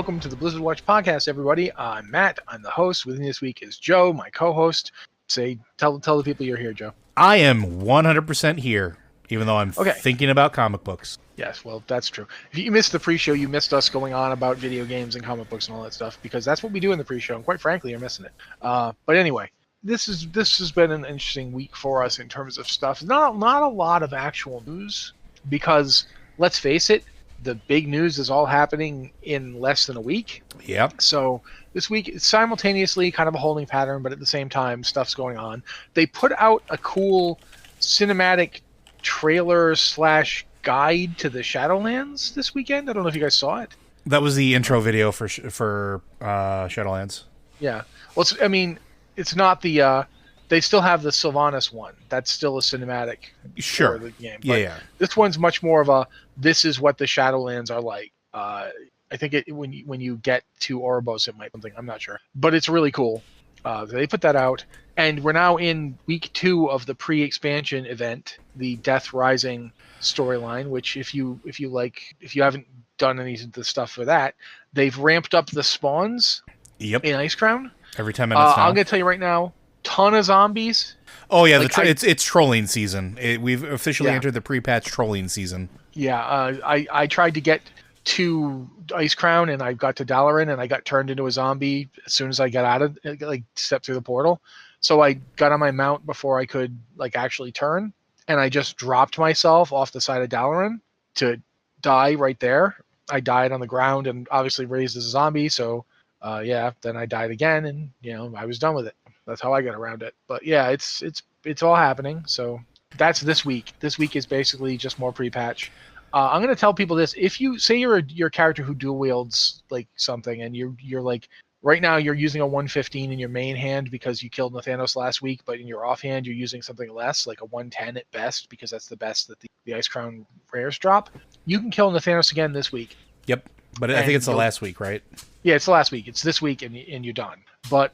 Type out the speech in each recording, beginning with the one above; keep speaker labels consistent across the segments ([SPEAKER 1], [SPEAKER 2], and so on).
[SPEAKER 1] welcome to the Blizzard Watch podcast, everybody. I'm Matt. I'm the host. With me this week is Joe, my co-host. Tell the people you're here, Joe.
[SPEAKER 2] I am 100% here, even though I'm thinking about comic books.
[SPEAKER 1] Yes, well, that's true. If you missed the pre-show, you missed us going on about video games and comic books and all that stuff, because that's what we do in the pre-show, and quite frankly, you're missing it. But anyway, this has been an interesting week for us in terms of stuff. Not a lot of actual news, because let's face it, the big news is all happening in less than a week.
[SPEAKER 2] Yep.
[SPEAKER 1] So this week, it's simultaneously kind of a holding pattern, but at the same time, stuff's going on. They put out a cool cinematic trailer / guide to the Shadowlands this weekend. I don't know if you guys saw it.
[SPEAKER 2] That was the intro video for Shadowlands.
[SPEAKER 1] Yeah. Well, it's not the... They still have the Sylvanas one. That's still a cinematic for the game. But
[SPEAKER 2] yeah.
[SPEAKER 1] This one's much more of a, this is what the Shadowlands are like. I think when you get to Ouroboros, it might be something. I'm not sure. But it's really cool. They put that out. And we're now in week 2 of the pre-expansion event, the Death Rising storyline, which if you haven't done any of the stuff for that, they've ramped up the spawns in Icecrown.
[SPEAKER 2] Every 10 minutes now.
[SPEAKER 1] I'm going to tell you right now, ton of zombies.
[SPEAKER 2] Oh yeah, it's trolling season. We've officially entered the pre-patch trolling season.
[SPEAKER 1] Yeah, I tried to get to Icecrown and I got to Dalaran and I got turned into a zombie as soon as I got out of stepped through the portal. So I got on my mount before I could actually turn, and I just dropped myself off the side of Dalaran to die right there. I died on the ground and obviously raised as a zombie. So then I died again, and I was done with it. That's how I got around it. But yeah, it's all happening. So that's this week. This week is basically just more pre-patch. I'm going to tell people this: if you say you're a character who dual wields something, and you're right now you're using a 115 in your main hand because you killed Nathanos last week, but in your offhand you're using something less, like a 110 at best, because that's the best that the Icecrown rares drop. You can kill Nathanos again this week.
[SPEAKER 2] Yep, but I think it's the last week, right? Yeah,
[SPEAKER 1] it's the last week. It's this week, and you're done. But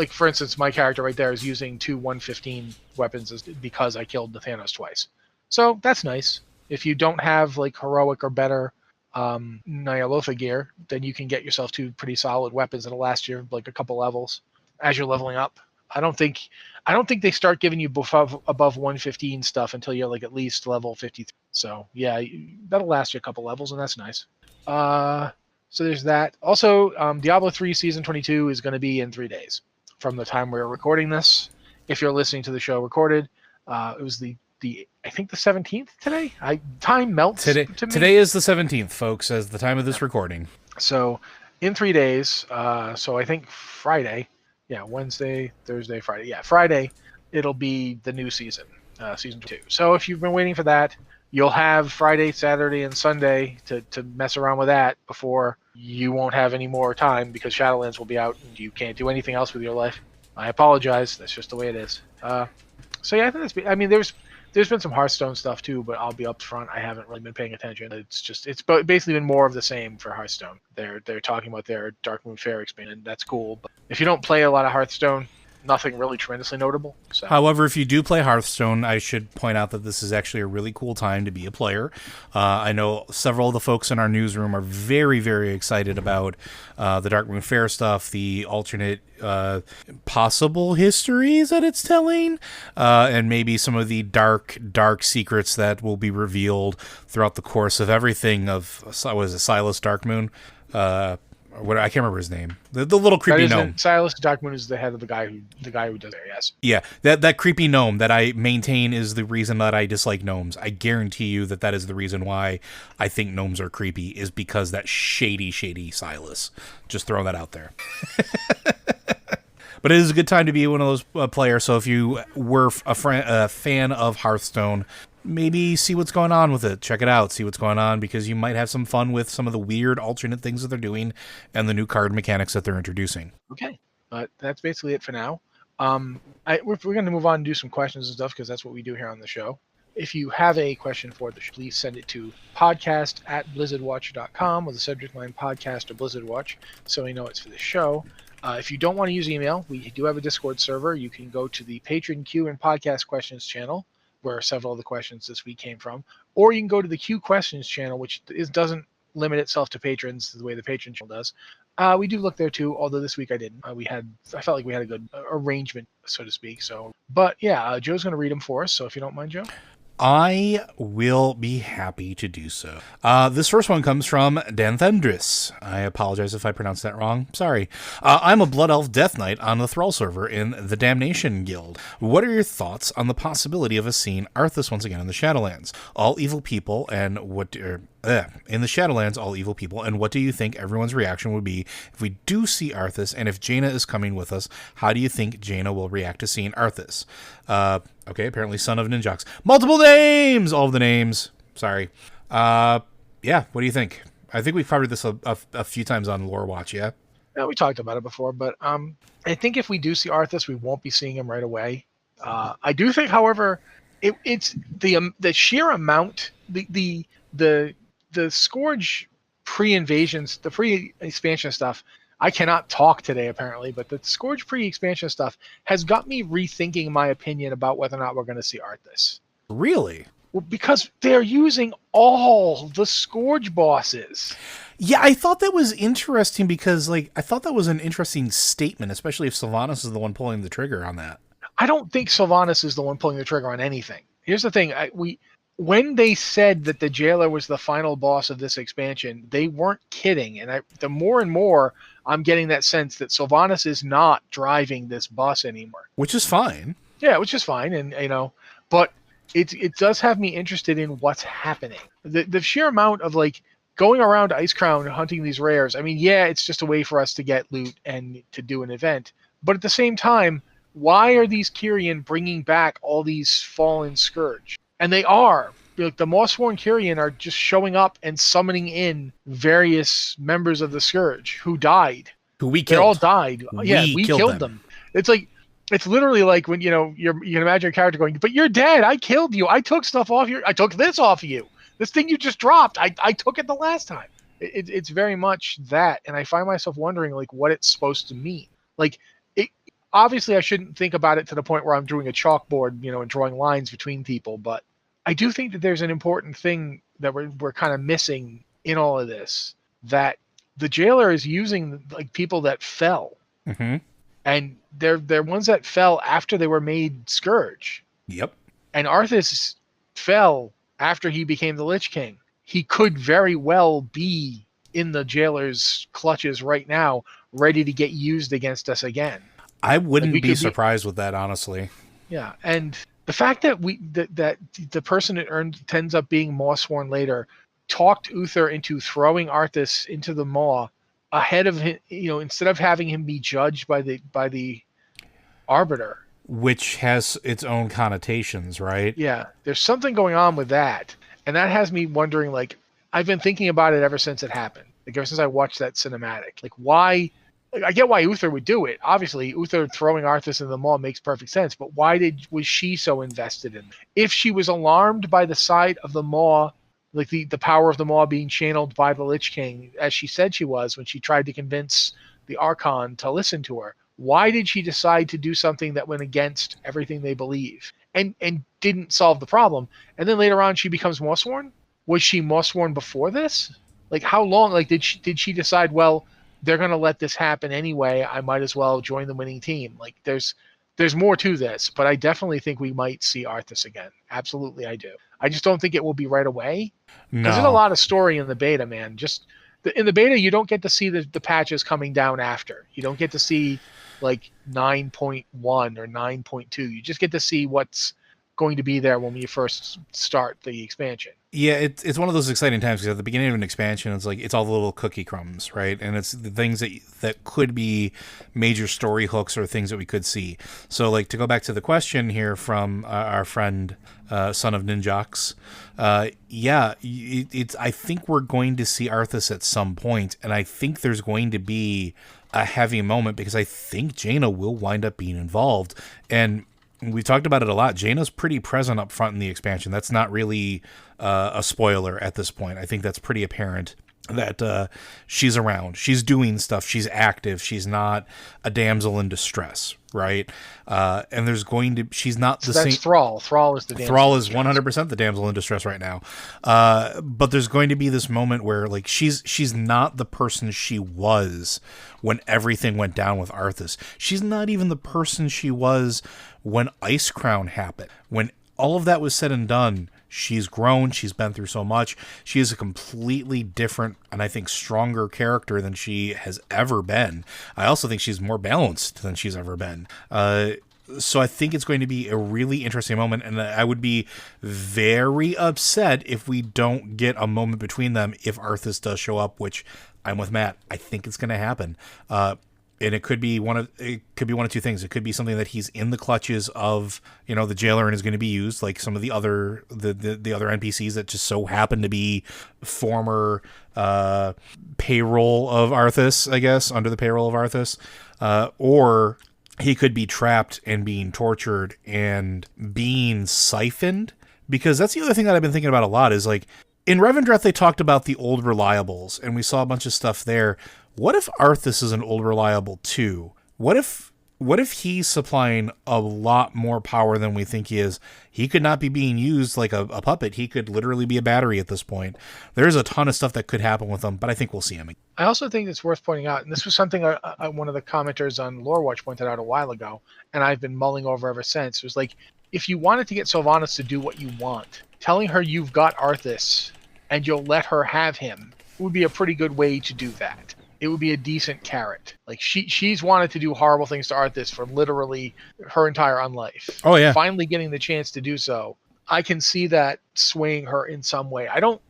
[SPEAKER 1] for instance, my character right there is using 2 115 weapons because I killed Nathanos twice. So that's nice. If you don't have heroic or better Nyalotha gear, then you can get yourself 2 pretty solid weapons that'll last you a couple levels as you're leveling up. I don't think they start giving you above 115 stuff until you're at least level 53. So yeah, that'll last you a couple levels, and that's nice. So there's that. Also, Diablo 3 Season 22 is going to be in 3 days from the time we're recording this. If you're listening to the show recorded, it was I think the 17th today. Time melts to me.
[SPEAKER 2] Today is the 17th, folks, as the time of this recording.
[SPEAKER 1] So in 3 days, so I think Friday, Wednesday, Thursday, Friday. Yeah, Friday, it'll be the new season, Season 2. So if you've been waiting for that, you'll have Friday, Saturday, and Sunday to mess around with that before you won't have any more time, because Shadowlands will be out and you can't do anything else with your life. I apologize. That's just the way it is. So yeah, I think there's been some Hearthstone stuff too, but I'll be up front. I haven't really been paying attention. It's basically been more of the same for Hearthstone. They're talking about their Darkmoon Faire expansion. That's cool. But if you don't play a lot of Hearthstone, nothing really tremendously notable. So.
[SPEAKER 2] However, if you do play Hearthstone, I should point out that this is actually a really cool time to be a player. I know several of the folks in our newsroom are very, very excited about the Darkmoon Faire stuff, the alternate possible histories that it's telling, and maybe some of the dark secrets that will be revealed throughout the course of everything of, what is it, Silas Darkmoon? I can't remember his name. The little creepy gnome.
[SPEAKER 1] Silas Darkmoon is the head of the guy who does it. Yes.
[SPEAKER 2] Yeah, that creepy gnome that I maintain is the reason that I dislike gnomes. I guarantee you that is the reason why I think gnomes are creepy, is because that shady Silas. Just throw that out there. But it is a good time to be one of those players. So if you were a fan of Hearthstone, maybe see what's going on with it. Check it out. See what's going on, because you might have some fun with some of the weird alternate things that they're doing and the new card mechanics that they're introducing.
[SPEAKER 1] Okay. That's basically it for now. We're going to move on and do some questions and stuff, because that's what we do here on the show. If you have a question for the show, please send it to podcast@blizzardwatch.com with the subject line podcast or Blizzard Watch, so we know it's for the show. If you don't want to use email, we do have a Discord server. You can go to the Patreon Q and Podcast Questions channel, where several of the questions this week came from, or you can go to the Q Questions channel, which doesn't limit itself to patrons the way the patron channel does. We do look there too, although this week I didn't. I felt like we had a good arrangement, so to speak. So, but yeah, Joe's going to read them for us. So if you don't mind, Joe.
[SPEAKER 2] I will be happy to do so. This first one comes from Danthendris. I apologize if I pronounced that wrong. Sorry. I'm a Blood Elf Death Knight on the Thrall server in the Damnation Guild. What are your thoughts on the possibility of us seeing Arthas once again in the Shadowlands? All evil people, and in the Shadowlands, all evil people, and what do you think everyone's reaction would be if we do see Arthas, and if Jaina is coming with us, how do you think Jaina will react to seeing Arthas? Okay, apparently son of Ninjox. Multiple names! All of the names. Sorry. Yeah, what do you think? I think we've covered this a few times on Lore Watch, yeah?
[SPEAKER 1] Yeah, we talked about it before, but I think if we do see Arthas, we won't be seeing him right away. I do think, however, it's the sheer amount, the Scourge pre-invasions, the pre-expansion stuff. I cannot talk today, apparently, but the Scourge pre-expansion stuff has got me rethinking my opinion about whether or not we're going to see Arthas.
[SPEAKER 2] Really?
[SPEAKER 1] Well, because they're using all the Scourge bosses.
[SPEAKER 2] Yeah, I thought that was interesting because, I thought that was an interesting statement, especially if Sylvanas is the one pulling the trigger on that.
[SPEAKER 1] I don't think Sylvanas is the one pulling the trigger on anything. Here's the thing. When they said that the Jailer was the final boss of this expansion, they weren't kidding. And the more and more I'm getting that sense that Sylvanas is not driving this bus anymore.
[SPEAKER 2] Which is fine.
[SPEAKER 1] Yeah, which is fine. And, but it does have me interested in what's happening. The sheer amount of going around Icecrown and hunting these rares. I mean, yeah, it's just a way for us to get loot and to do an event. But at the same time, why are these Kyrian bringing back all these fallen Scourge? And they are. The Mossworn Kyrian are just showing up and summoning in various members of the Scourge who died.
[SPEAKER 2] Who we killed.
[SPEAKER 1] They all died. We killed them. It's literally like when, you can imagine a character going, but you're dead. I killed you. I took stuff off I took this off of you. This thing you just dropped. I took it the last time. It's very much that. And I find myself wondering what it's supposed to mean. Obviously I shouldn't think about it to the point where I'm doing a chalkboard, and drawing lines between people, but I do think that there's an important thing that we're kind of missing in all of this, that the Jailer is using people that fell.
[SPEAKER 2] Mm-hmm.
[SPEAKER 1] And they're ones that fell after they were made Scourge.
[SPEAKER 2] Yep.
[SPEAKER 1] And Arthas fell after he became the Lich King. He could very well be in the Jailer's clutches right now, ready to get used against us again.
[SPEAKER 2] I wouldn't be surprised with that, honestly.
[SPEAKER 1] Yeah, and the fact that that the person it ends up being Mossworn later talked Uther into throwing Arthas into the maw ahead of him, instead of having him be judged by the Arbiter, which
[SPEAKER 2] has its own connotations, right?
[SPEAKER 1] Yeah, there's something going on with that, and that has me wondering. I've been thinking about it ever since it happened. Ever since I watched that cinematic. Why? I get why Uther would do it. Obviously, Uther throwing Arthas in the maw makes perfect sense. But why was she so invested in it? If she was alarmed by the sight of the maw, the power of the maw being channeled by the Lich King, as she said she was when she tried to convince the Archon to listen to her, why did she decide to do something that went against everything they believe and didn't solve the problem? And then later on, she becomes Mossworn. Was she Mossworn before this? How long? Did she decide? Well, they're going to let this happen anyway. I might as well join the winning team. There's more to this, but I definitely think we might see Arthas again. Absolutely, I do. I just don't think it will be right away.
[SPEAKER 2] No.
[SPEAKER 1] There's a lot of story in the beta, man. In the beta, you don't get to see the patches coming down after. You don't get to see 9.1 or 9.2. You just get to see what's going to be there when we first start the expansion.
[SPEAKER 2] Yeah, it's one of those exciting times because at the beginning of an expansion, it's all the little cookie crumbs, right? And it's the things that could be major story hooks or things that we could see. So, to go back to the question here from our friend, son of Ninjox, I think we're going to see Arthas at some point, and I think there's going to be a heavy moment because I think Jaina will wind up being involved. And we've talked about it a lot. Jaina's pretty present up front in the expansion. That's not really a spoiler at this point. I think that's pretty apparent. that she's around, she's doing stuff, she's active, she's not a damsel in distress, right? And there's going to, she's not the same.
[SPEAKER 1] Thrall. Thrall is the damsel.
[SPEAKER 2] Thrall is 100% the damsel in distress right now. But there's going to be this moment where like she's not the person she was when everything went down with Arthas. She's not even the person she was when Icecrown happened. When all of that was said and done, she's grown. She's been through so much. She is a completely different and I think stronger character than she has ever been. I also think she's more balanced than she's ever been. So I think it's going to be a really interesting moment, and I would be very upset if we don't get a moment between them if Arthas does show up, which I'm with Matt. I think it's going to happen. And it could be one of two things. It could be something that he's in the clutches of, the jailer and is going to be used like some of the other the other NPCs that just so happen to be former payroll of Arthas, I guess, under the payroll of Arthas, or he could be trapped and being tortured and being siphoned. Because that's the other thing that I've been thinking about a lot is like in Revendreth they talked about the old reliables and we saw a bunch of stuff there. What if Arthas is an old reliable too? What if he's supplying a lot more power than we think he is? He could not be being used like a puppet. He could literally be a battery at this point. There's a ton of stuff that could happen with him, but I think we'll see him again.
[SPEAKER 1] I also think it's worth pointing out, and this was something one of the commenters on Lore Watch pointed out a while ago, and I've been mulling over ever since. It was like, if you wanted to get Sylvanas to do what you want, telling her you've got Arthas and you'll let her have him would be a pretty good way to do that. It would be a decent carrot. Like she's wanted to do horrible things to Arthas for literally her entire unlife.
[SPEAKER 2] Oh yeah.
[SPEAKER 1] Finally getting the chance to do so, I can see that swaying her in some way. I don't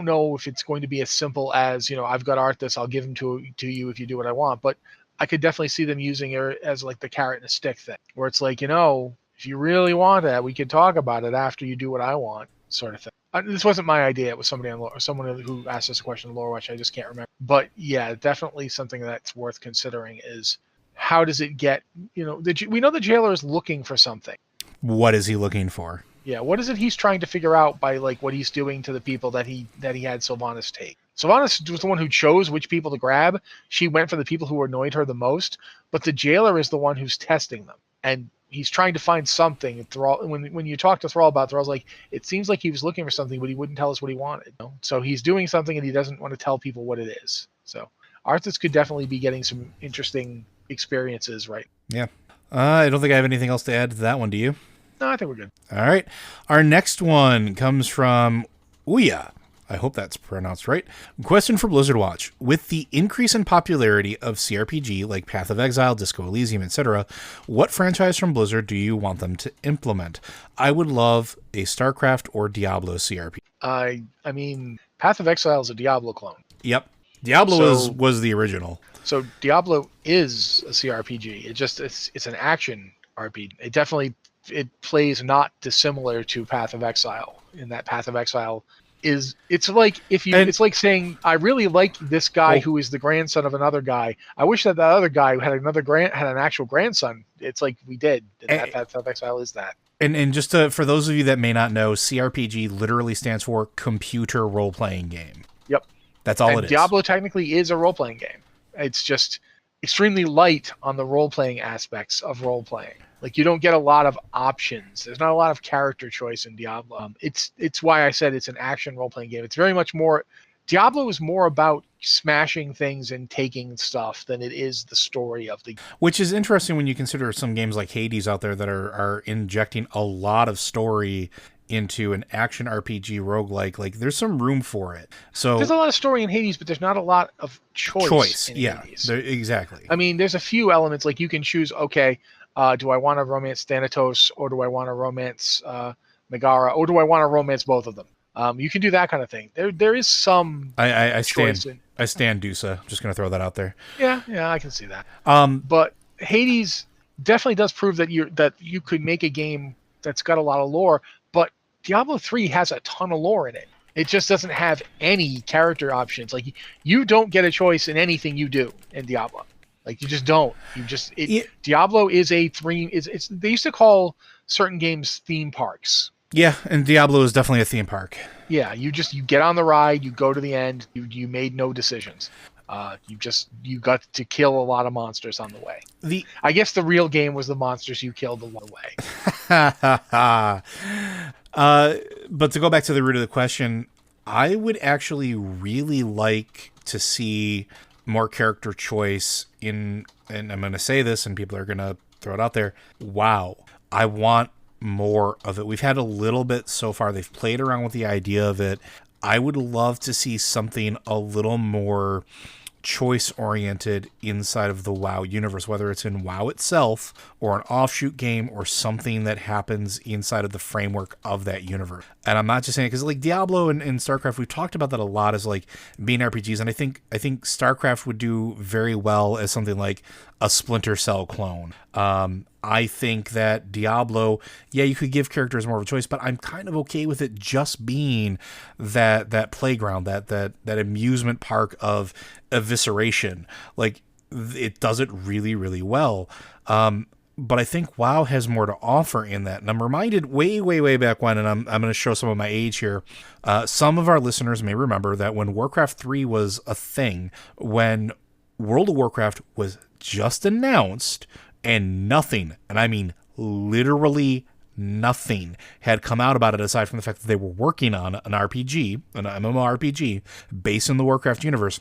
[SPEAKER 1] know if it's going to be as simple as, I've got Arthas, I'll give him to you if you do what I want. But I could definitely see them using her as like the carrot and a stick thing, where it's like, if you really want that, we could talk about it after you do what I want, sort of thing. This wasn't my idea. It was someone who asked us a question in Lore Watch. I just can't remember. But yeah, definitely something that's worth considering is how does it get, we know the jailer is looking for something.
[SPEAKER 2] What is he looking for?
[SPEAKER 1] Yeah, what is it he's trying to figure out by like what he's doing to the people that he had Sylvanas take? Sylvanas was the one who chose which people to grab. She went for the people who annoyed her the most, but the jailer is the one who's testing them. And he's trying to find something. Thrall, when you talk to Thrall about, Thrall's like, it seems like he was looking for something, but he wouldn't tell us what he wanted. So he's doing something and he doesn't want to tell people what it is. So Arthas could definitely be getting some interesting experiences, right?
[SPEAKER 2] Yeah. I don't think I have anything else to add to that one. Do you?
[SPEAKER 1] No, I think we're good.
[SPEAKER 2] All right. Our next one comes from Ouya. I hope that's pronounced right. Question for Blizzard Watch. With the increase in popularity of CRPG like Path of Exile, Disco Elysium, etc., what franchise from Blizzard do you want them to implement? I would love a StarCraft or Diablo CRPG.
[SPEAKER 1] I mean, Path of Exile is a Diablo clone.
[SPEAKER 2] Yep. Diablo was the original.
[SPEAKER 1] So Diablo is a CRPG. It's an action RPG. It plays not dissimilar to Path of Exile, in that Path of Exile it's like it's like saying, I really like this guy who is the grandson of another guy. I wish that other guy had an actual grandson. It's like we did. That Path of Exile is that.
[SPEAKER 2] And just for those of you that may not know, CRPG literally stands for computer role-playing game.
[SPEAKER 1] Yep.
[SPEAKER 2] That's all it is.
[SPEAKER 1] Diablo technically is a role-playing game. It's just extremely light on the role-playing aspects of role-playing. Like, you don't get a lot of options. There's not a lot of character choice in Diablo. It's why I said it's an action role-playing game. It's very much more... Diablo is more about smashing things and taking stuff than it is the story of the game.
[SPEAKER 2] Which is interesting when you consider some games like Hades out there that are injecting a lot of story into an action RPG roguelike. Like, there's some room for it. So
[SPEAKER 1] there's a lot of story in Hades, but there's not a lot of choice in Hades.
[SPEAKER 2] Exactly.
[SPEAKER 1] I mean, there's a few elements. Like, you can choose, okay... do I want to romance Thanatos, or do I want to romance Megara, or do I want to romance both of them? You can do that kind of thing. There is some
[SPEAKER 2] I stand Dusa. I'm just going to throw that out there.
[SPEAKER 1] Yeah, I can see that. But Hades definitely does prove that you could make a game that's got a lot of lore, but Diablo 3 has a ton of lore in it. It just doesn't have any character options. Like, you don't get a choice in anything you do in Diablo. Like, you just don't. Diablo is they used to call certain games theme parks.
[SPEAKER 2] Yeah, and Diablo is definitely a theme park.
[SPEAKER 1] Yeah, you get on the ride, you go to the end, you made no decisions. You got to kill a lot of monsters on the way.
[SPEAKER 2] The
[SPEAKER 1] I guess the real game was the monsters you killed along the way.
[SPEAKER 2] But to go back to the root of the question, I would actually really like to see more character choice in, and I'm going to say this and people are going to throw it out there. Wow. I want more of it. We've had a little bit so far. They've played around with the idea of it. I would love to see something a little more choice oriented inside of the WoW universe, whether it's in WoW itself or an offshoot game or something that happens inside of the framework of that universe. And I'm not just saying it because like Diablo and StarCraft, we've talked about that a lot as like being RPGs, and I think StarCraft would do very well as something like a Splinter Cell clone. I think that Diablo, yeah, you could give characters more of a choice, but I'm kind of okay with it just being that playground, that amusement park of evisceration. Like it does it really, really well. But I think WoW has more to offer in that. And I'm reminded way, way, way back when, and I'm going to show some of my age here. Some of our listeners may remember that when Warcraft 3 was a thing, when World of Warcraft was just announced, and nothing, and I mean literally nothing, had come out about it aside from the fact that they were working on an RPG, an MMORPG, based in the Warcraft universe.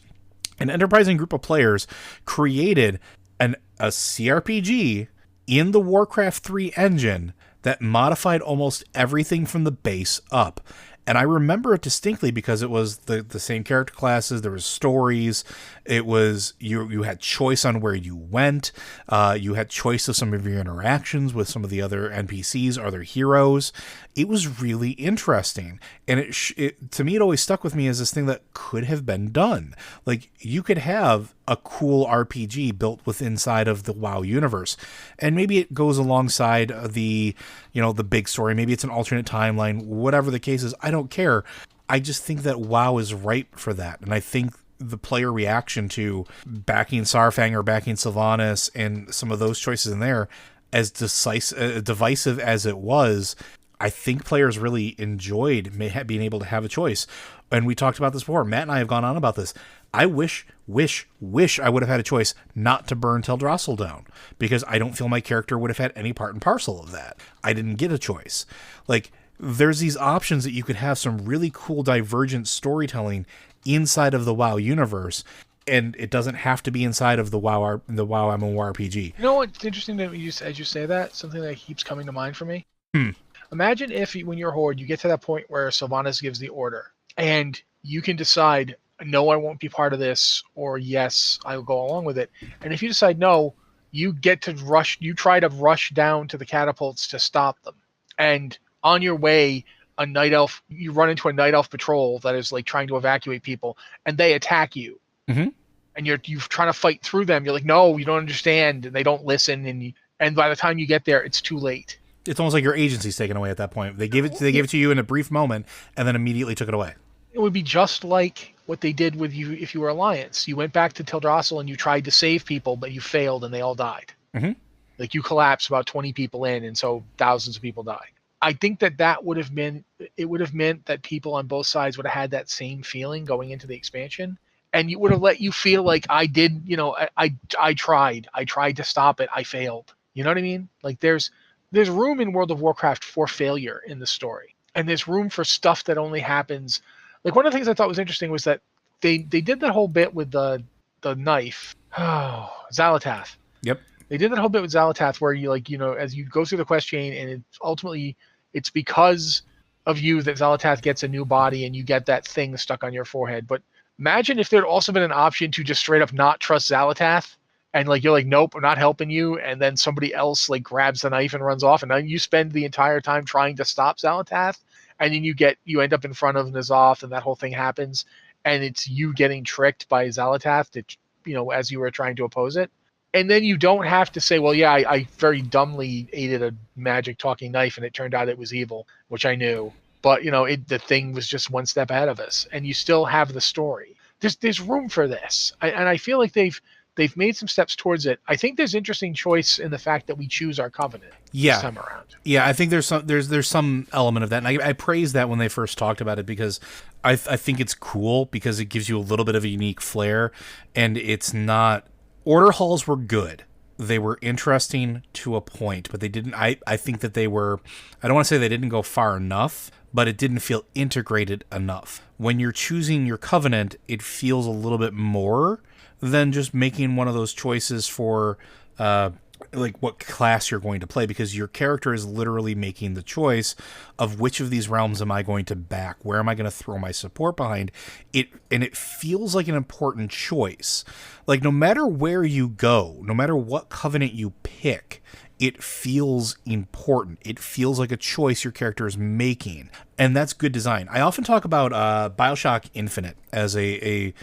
[SPEAKER 2] An enterprising group of players created a CRPG in the Warcraft 3 engine that modified almost everything from the base up. And I remember it distinctly because it was the same character classes. There was stories. It was you had choice on where you went. You had choice of some of your interactions with some of the other NPCs, other heroes. It was really interesting, and it to me it always stuck with me as this thing that could have been done. Like you could have a cool RPG built within inside of the WoW universe, and maybe it goes alongside the big story. Maybe it's an alternate timeline. Whatever the case is, I don't care. I just think that WoW is ripe for that, and I think the player reaction to backing Sarfang or backing Sylvanas and some of those choices in there, as divisive as it was, I think players really enjoyed being able to have a choice. And we talked about this before. Matt and I have gone on about this. I wish I would have had a choice not to burn Teldrassil down, because I don't feel my character would have had any part and parcel of that. I didn't get a choice. Like, there's these options that you could have some really cool divergent storytelling inside of the WoW universe, and it doesn't have to be inside of the WoW MMORPG.
[SPEAKER 1] You know what's interesting that as you say that, something that keeps coming to mind for me? Imagine if when you're Horde, you get to that point where Sylvanas gives the order, and you can decide, no, I won't be part of this, or yes, I'll go along with it. And if you decide no, you try to rush down to the catapults to stop them. And on your way, you run into a night elf patrol that is like trying to evacuate people, and they attack you.
[SPEAKER 2] Mm-hmm.
[SPEAKER 1] And you're trying to fight through them. You're like, no, you don't understand, and they don't listen. And by the time you get there, it's too late.
[SPEAKER 2] It's almost like your agency's taken away at that point. They gave it to you in a brief moment, and then immediately took it away.
[SPEAKER 1] It would be just like what they did with you if you were Alliance. You went back to Teldrassil and you tried to save people, but you failed and they all died.
[SPEAKER 2] Mm-hmm.
[SPEAKER 1] Like you collapsed about 20 people in, and so thousands of people died. I think that would have meant that people on both sides would have had that same feeling going into the expansion, and it would have let you feel like I did. I tried to stop it. I failed. You know what I mean? Like there's room in World of Warcraft for failure in the story, and there's room for stuff that only happens. Like one of the things I thought was interesting was that they did that whole bit with the knife. Oh, Xal'atath.
[SPEAKER 2] Yep.
[SPEAKER 1] They did that whole bit with Xal'atath where you as you go through the quest chain, and it's because of you that Xal'atath gets a new body and you get that thing stuck on your forehead. But imagine if there'd also been an option to just straight up not trust Xal'atath, and you're like, nope, I'm not helping you, and then somebody else grabs the knife and runs off, and then you spend the entire time trying to stop Xal'atath, and then you end up in front of N'Zoth, and that whole thing happens, and it's you getting tricked by Xal'atath as you were trying to oppose it. And then you don't have to say, well, yeah, I very dumbly aided a magic talking knife, and it turned out it was evil, which I knew. But the thing was just one step ahead of us, and you still have the story. There's room for this, and I feel like they've they've made some steps towards it. I think there's interesting choice in the fact that we choose our covenant this time around.
[SPEAKER 2] Yeah, I think there's some element of that, and I praised that when they first talked about it, because I think it's cool because it gives you a little bit of a unique flair, and it's not. Order halls were good. They were interesting to a point, but they didn't. I think that they were. I don't want to say they didn't go far enough, but it didn't feel integrated enough. When you're choosing your covenant, it feels a little bit more than just making one of those choices for like what class you're going to play, because your character is literally making the choice of which of these realms am I going to back, where am I going to throw my support behind it, and it feels like an important choice. Like, no matter where you go, no matter what covenant you pick, it feels important. It feels like a choice your character is making, and that's good design. I often talk about BioShock Infinite as a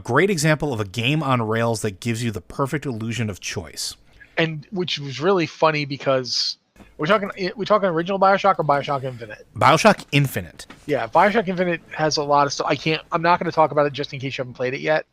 [SPEAKER 2] great example of a game on rails that gives you the perfect illusion of choice.
[SPEAKER 1] And which was really funny because we're talking original BioShock or BioShock Infinite?
[SPEAKER 2] BioShock Infinite.
[SPEAKER 1] Yeah, BioShock Infinite has a lot of stuff. I'm not going to talk about it just in case you haven't played it yet,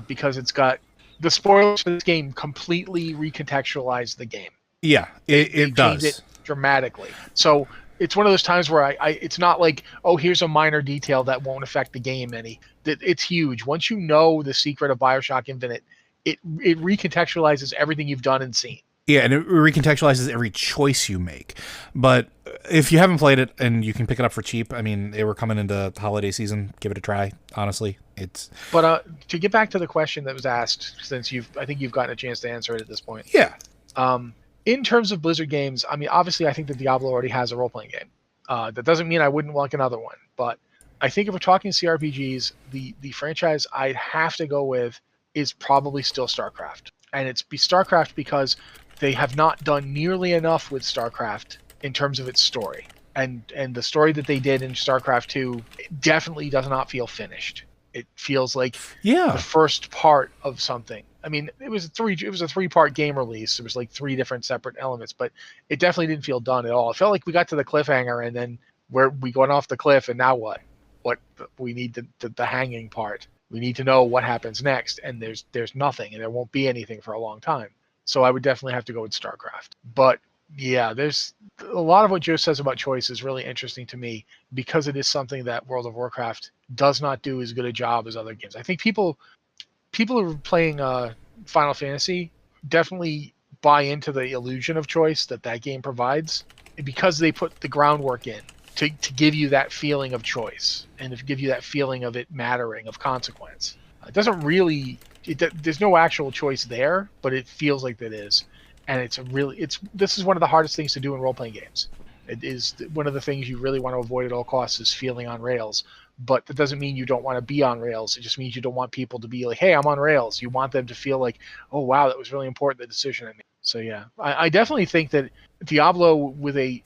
[SPEAKER 1] because it's got the spoilers for this game completely recontextualize the game.
[SPEAKER 2] Yeah, it does.
[SPEAKER 1] It dramatically. So it's one of those times where it's not like, oh, here's a minor detail that won't affect the game any. It's huge. Once you know the secret of BioShock Infinite, it recontextualizes everything you've done and seen.
[SPEAKER 2] Yeah, and it recontextualizes every choice you make. But if you haven't played it and you can pick it up for cheap, I mean, they were coming into holiday season. Give it a try. Honestly, it's.
[SPEAKER 1] But to get back to the question that was asked, since I think you've gotten a chance to answer it at this point.
[SPEAKER 2] Yeah.
[SPEAKER 1] In terms of Blizzard games, I mean, obviously, I think that Diablo already has a role-playing game. That doesn't mean I wouldn't like another one, but I think if we're talking CRPGs, the franchise I'd have to go with is probably still StarCraft. And it's StarCraft because they have not done nearly enough with StarCraft in terms of its story. And the story that they did in StarCraft 2 definitely does not feel finished. It feels like the first part of something. I mean, it was a 3-part game release. There was like 3 different separate elements, but it definitely didn't feel done at all. It felt like we got to the cliffhanger and then we going off the cliff, and now what? What we need the hanging part. We need to know what happens next, and there's nothing, and there won't be anything for a long time. So I would definitely have to go with StarCraft. But yeah, there's a lot of what Joe says about choice is really interesting to me because it is something that World of Warcraft does not do as good a job as other games. I think people who are playing Final Fantasy definitely buy into the illusion of choice that game provides because they put the groundwork in to give you that feeling of choice and to give you that feeling of it mattering, of consequence. It doesn't really, there's no actual choice there, but it feels like that is. And this is one of the hardest things to do in role-playing games. It is one of the things you really want to avoid at all costs is feeling on rails. But that doesn't mean you don't want to be on rails. It just means you don't want people to be like, hey, I'm on rails. You want them to feel like, oh, wow, that was really important, the decision I made. So, yeah, I definitely think that Diablo with an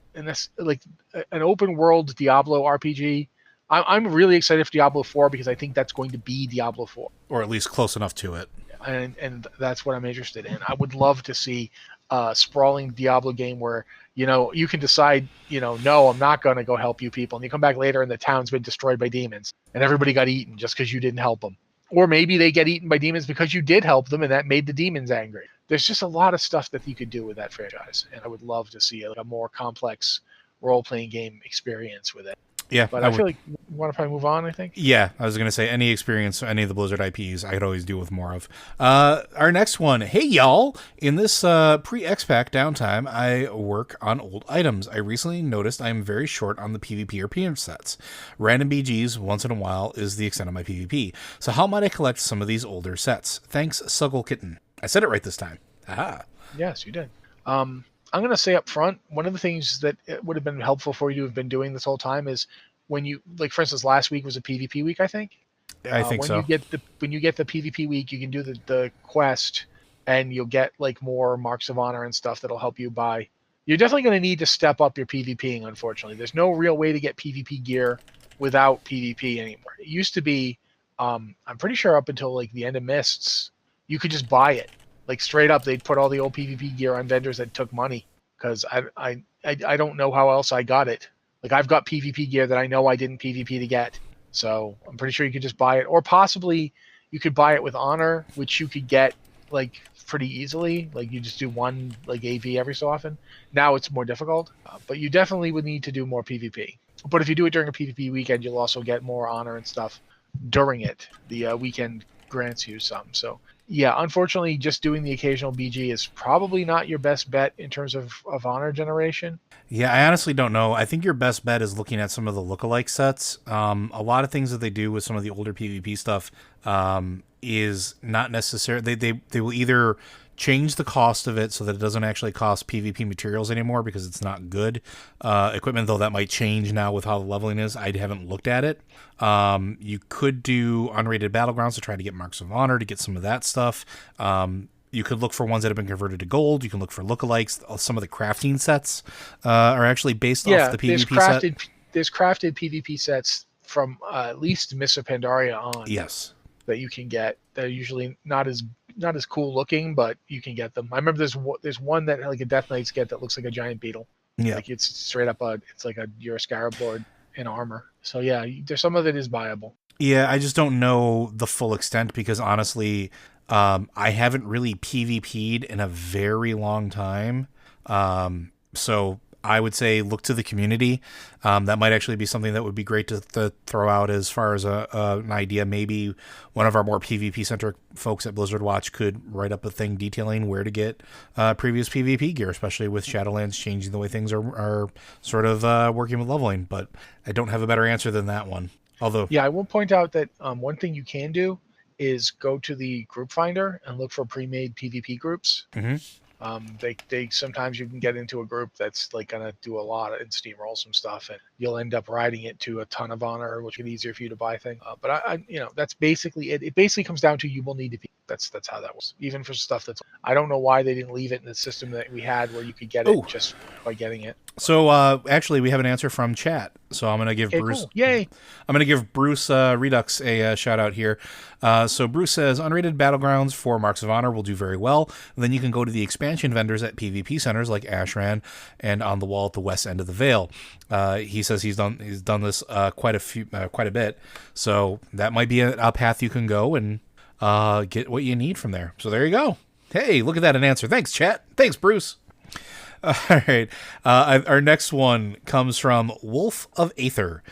[SPEAKER 1] open world Diablo RPG, I'm really excited for Diablo 4 because I think that's going to be Diablo 4.
[SPEAKER 2] Or at least close enough to it.
[SPEAKER 1] And that's what I'm interested in. I would love to see a sprawling Diablo game where, you can decide, no, I'm not going to go help you people. And you come back later and the town's been destroyed by demons and everybody got eaten just because you didn't help them. Or maybe they get eaten by demons because you did help them and that made the demons angry. There's just a lot of stuff that you could do with that franchise. And I would love to see a more complex role-playing game experience with it.
[SPEAKER 2] Yeah,
[SPEAKER 1] but I feel like we want to probably move on, I think.
[SPEAKER 2] Yeah, I was going to say any experience, any of the Blizzard IPs, I could always do with more of. Our next one. Hey, y'all. In this pre-XPAC downtime, I work on old items. I recently noticed I am very short on the PvP or PM sets. Random BGs once in a while is the extent of my PvP. So how might I collect some of these older sets? Thanks, Suggle Kitten. I said it right this time. Aha.
[SPEAKER 1] Yes, you did. I'm going to say up front, one of the things that it would have been helpful for you to have been doing this whole time is when you, like, for instance, last week was a PvP week, I think.
[SPEAKER 2] I think
[SPEAKER 1] when
[SPEAKER 2] so.
[SPEAKER 1] When you get the PvP week, you can do the quest, and you'll get, like, more marks of honor and stuff that'll help you buy. You're definitely going to need to step up your PvPing, unfortunately. There's no real way to get PvP gear without PvP anymore. It used to be, I'm pretty sure up until, like, the end of Mists, you could just buy it. Like, straight up, they'd put all the old PvP gear on vendors that took money. Because I don't know how else I got it. Like, I've got PvP gear that I know I didn't PvP to get. So I'm pretty sure you could just buy it. Or possibly you could buy it with honor, which you could get like pretty easily. Like you just do one like AV every so often. Now it's more difficult, but you definitely would need to do more PvP. But if you do it during a PvP weekend, you'll also get more honor and stuff during it. The weekend grants you some. So yeah, unfortunately, just doing the occasional BG is probably not your best bet in terms of honor generation.
[SPEAKER 2] Yeah, I honestly don't know. I think your best bet is looking at some of the lookalike sets. A lot of things that they do with some of the older PvP stuff is not necessarily they will either change the cost of it so that it doesn't actually cost PvP materials anymore because it's not good equipment, though that might change now with how the leveling is. I haven't looked at it. You could do unrated battlegrounds to try to get marks of honor to get some of that stuff. You could look for ones that have been converted to gold. You can look for lookalikes. Some of the crafting sets are actually based off the PvP set.
[SPEAKER 1] There's crafted PvP sets from at least Mists of Pandaria on.
[SPEAKER 2] Yes.
[SPEAKER 1] That you can get. They're usually not as cool looking, but you can get them. I remember there's one that like a Death Knights get that looks like a giant beetle.
[SPEAKER 2] Yeah.
[SPEAKER 1] Like it's straight up it's like you're a Scarab Lord in armor. So yeah, there's some of it is viable.
[SPEAKER 2] Yeah, I just don't know the full extent because honestly, I haven't really PvP'd in a very long time. So I would say look to the community. That might actually be something that would be great to throw out as far as an idea. Maybe one of our more PvP-centric folks at Blizzard Watch could write up a thing detailing where to get previous PvP gear, especially with Shadowlands changing the way things are sort of working with leveling. But I don't have a better answer than that one. Although,
[SPEAKER 1] yeah, I will point out that one thing you can do is go to the group finder and look for pre-made PvP groups.
[SPEAKER 2] Mm-hmm.
[SPEAKER 1] They sometimes you can get into a group that's like gonna do a lot and steamroll some stuff, and you'll end up riding it to a ton of honor, which is easier for you to buy things. But I that's basically it. It basically comes down to you will need to be. That's how that was. Even for stuff that's I don't know why they didn't leave it in the system that we had where you could get it just by getting it.
[SPEAKER 2] So actually, we have an answer from chat. So I'm going to give Bruce.
[SPEAKER 1] Cool. Yay!
[SPEAKER 2] I'm going to give Bruce Redux a shout out here. So Bruce says unrated battlegrounds for Marks of Honor will do very well. And then you can go to the expansion vendors at PvP centers like Ashran and on the wall at the west end of the Vale. He says he's done this quite a bit. So that might be a path you can go and get what you need from there. So there you go. Hey, look at that, an answer. Thanks, chat. Thanks, Bruce. All right. Our next one comes from Wolf of Aether.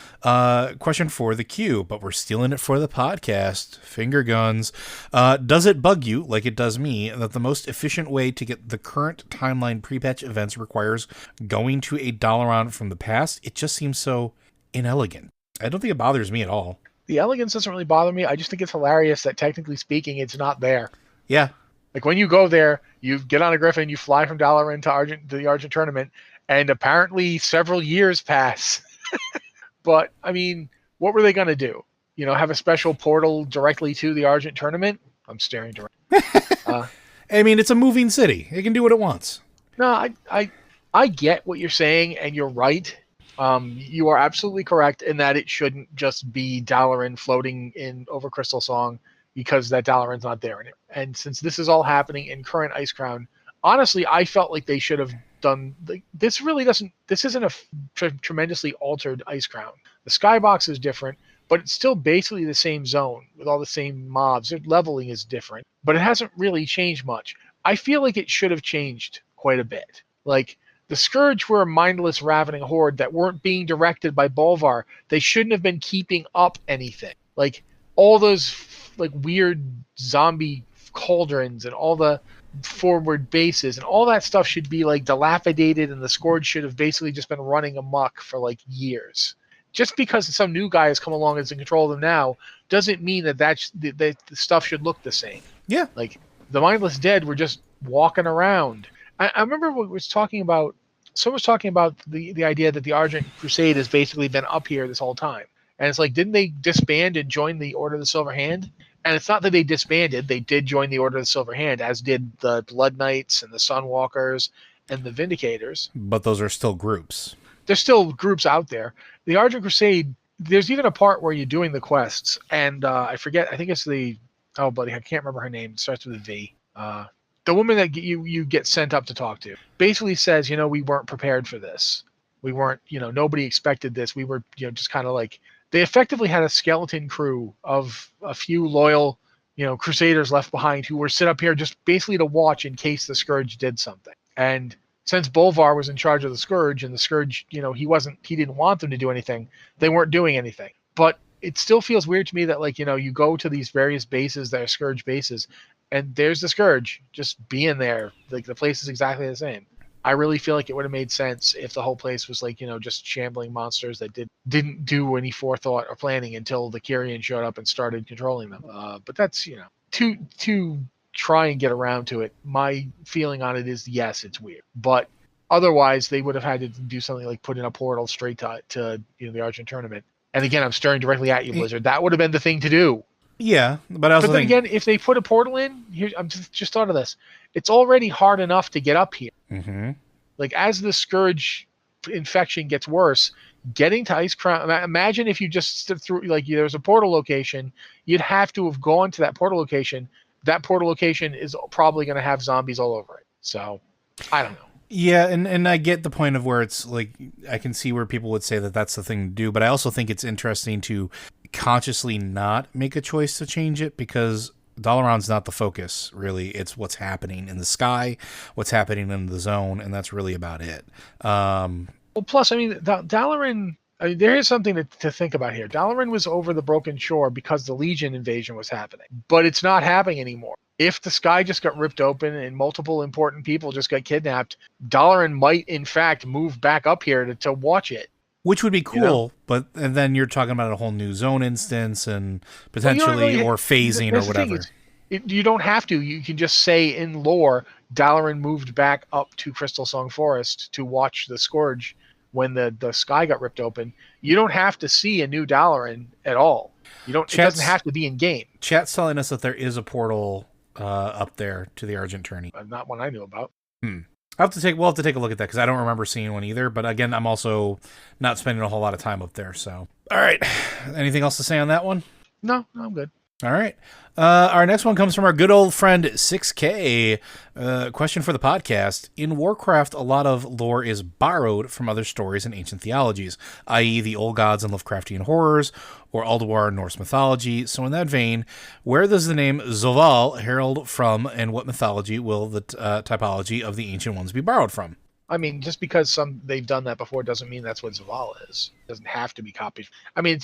[SPEAKER 2] Question for the queue, but we're stealing it for the podcast. Finger guns. Does it bug you, like it does me, that the most efficient way to get the current timeline pre-patch events requires going to a Dalaran from the past? It just seems so inelegant. I don't think it bothers me at all.
[SPEAKER 1] The elegance doesn't really bother me. I just think it's hilarious that technically speaking, it's not there.
[SPEAKER 2] Yeah.
[SPEAKER 1] Like when you go there, you get on a Griffin, you fly from Dalaran to the Argent tournament, and apparently several years pass. But I mean, what were they going to do? Have a special portal directly to the Argent tournament? I'm staring directly.
[SPEAKER 2] I mean, it's a moving city. It can do what it wants.
[SPEAKER 1] No, I get what you're saying, and you're right. You are absolutely correct in that it shouldn't just be Dalaran floating in over Crystal Song, because that Dalaran's not there anymore. And since this is all happening in current Icecrown, honestly, I felt like they should have done this. This isn't a tremendously altered Icecrown. The skybox is different, but it's still basically the same zone with all the same mobs. Their leveling is different, but it hasn't really changed much. I feel like it should have changed quite a bit. Like the Scourge were a mindless ravening horde that weren't being directed by Bolvar. They shouldn't have been keeping up anything. Like all those like weird zombie cauldrons and all the forward bases and all that stuff should be like dilapidated, and the Scourge should have basically just been running amok for like years. Just because some new guy has come along and is in control of them now doesn't mean that the stuff should look the same.
[SPEAKER 2] Yeah.
[SPEAKER 1] Like the Mindless Dead were just walking around. I remember someone was talking about the idea that the Argent Crusade has basically been up here this whole time. And it's like, didn't they disband and join the Order of the Silver Hand? And it's not that they disbanded. They did join the Order of the Silver Hand, as did the Blood Knights and the Sunwalkers and the Vindicators.
[SPEAKER 2] But those are still groups.
[SPEAKER 1] There's still groups out there. The Argent Crusade, there's even a part where you're doing the quests. And I forget, I think it's I can't remember her name. It starts with a V. The woman that you get sent up to talk to basically says, we weren't prepared for this. We weren't, nobody expected this. We were, just kind of like, they effectively had a skeleton crew of a few loyal Crusaders left behind who were sit up here just basically to watch in case the Scourge did something. And since Bolvar was in charge of the Scourge, and the Scourge, he didn't want them to do anything, they weren't doing anything. But it still feels weird to me that, you go to these various bases that are Scourge bases, and there's the Scourge just being there. Like, the place is exactly the same. I really feel like it would have made sense if the whole place was just shambling monsters that didn't do any forethought or planning until the Kyrian showed up and started controlling them. But that's, to try and get around to it. My feeling on it is, yes, it's weird. But otherwise, they would have had to do something like put in a portal straight to the Argent tournament. And again, I'm staring directly at you, Blizzard. That would have been the thing to do.
[SPEAKER 2] Yeah, but I also think...
[SPEAKER 1] again, if they put a portal in, here, I'm just thought of this. It's already hard enough to get up here.
[SPEAKER 2] Mm-hmm.
[SPEAKER 1] Like, as the Scourge infection gets worse, getting to Icecrown... Imagine if you just stood through, there was a portal location, you'd have to have gone to that portal location. That portal location is probably going to have zombies all over it. So, I don't know.
[SPEAKER 2] Yeah, and I get the point of where it's I can see where people would say that that's the thing to do, but I also think it's interesting to consciously not make a choice to change it, because Dalaran's not the focus, really. It's what's happening in the sky, what's happening in the zone, and that's really about it.
[SPEAKER 1] Well, plus, Dalaran... there is something to think about here. Dalaran was over the Broken Shore because the Legion invasion was happening, but it's not happening anymore. If the sky just got ripped open and multiple important people just got kidnapped, Dalaran might, in fact, move back up here to watch it.
[SPEAKER 2] Which would be cool, and then you're talking about a whole new zone instance and potentially, or phasing or whatever.
[SPEAKER 1] You don't have to. You can just say in lore, Dalaran moved back up to Crystal Song Forest to watch the Scourge when the sky got ripped open. You don't have to see a new Dalaran at all. It doesn't have to be in game.
[SPEAKER 2] Chat's telling us that there is a portal up there to the Argent tourney.
[SPEAKER 1] Not one I knew about.
[SPEAKER 2] We'll have to take a look at that, because I don't remember seeing one either. But again, I'm also not spending a whole lot of time up there. So, all right. Anything else to say on that one?
[SPEAKER 1] No, I'm good.
[SPEAKER 2] All right. Our next one comes from our good old friend 6K. Question for the podcast. In Warcraft, a lot of lore is borrowed from other stories and ancient theologies, i.e. the old gods and Lovecraftian horrors, or Ulduar Norse mythology. So in that vein, where does the name Zaval Herald from, and what mythology will the typology of the Ancient Ones be borrowed from?
[SPEAKER 1] Just because they've done that before doesn't mean that's what Zaval is. It doesn't have to be copied.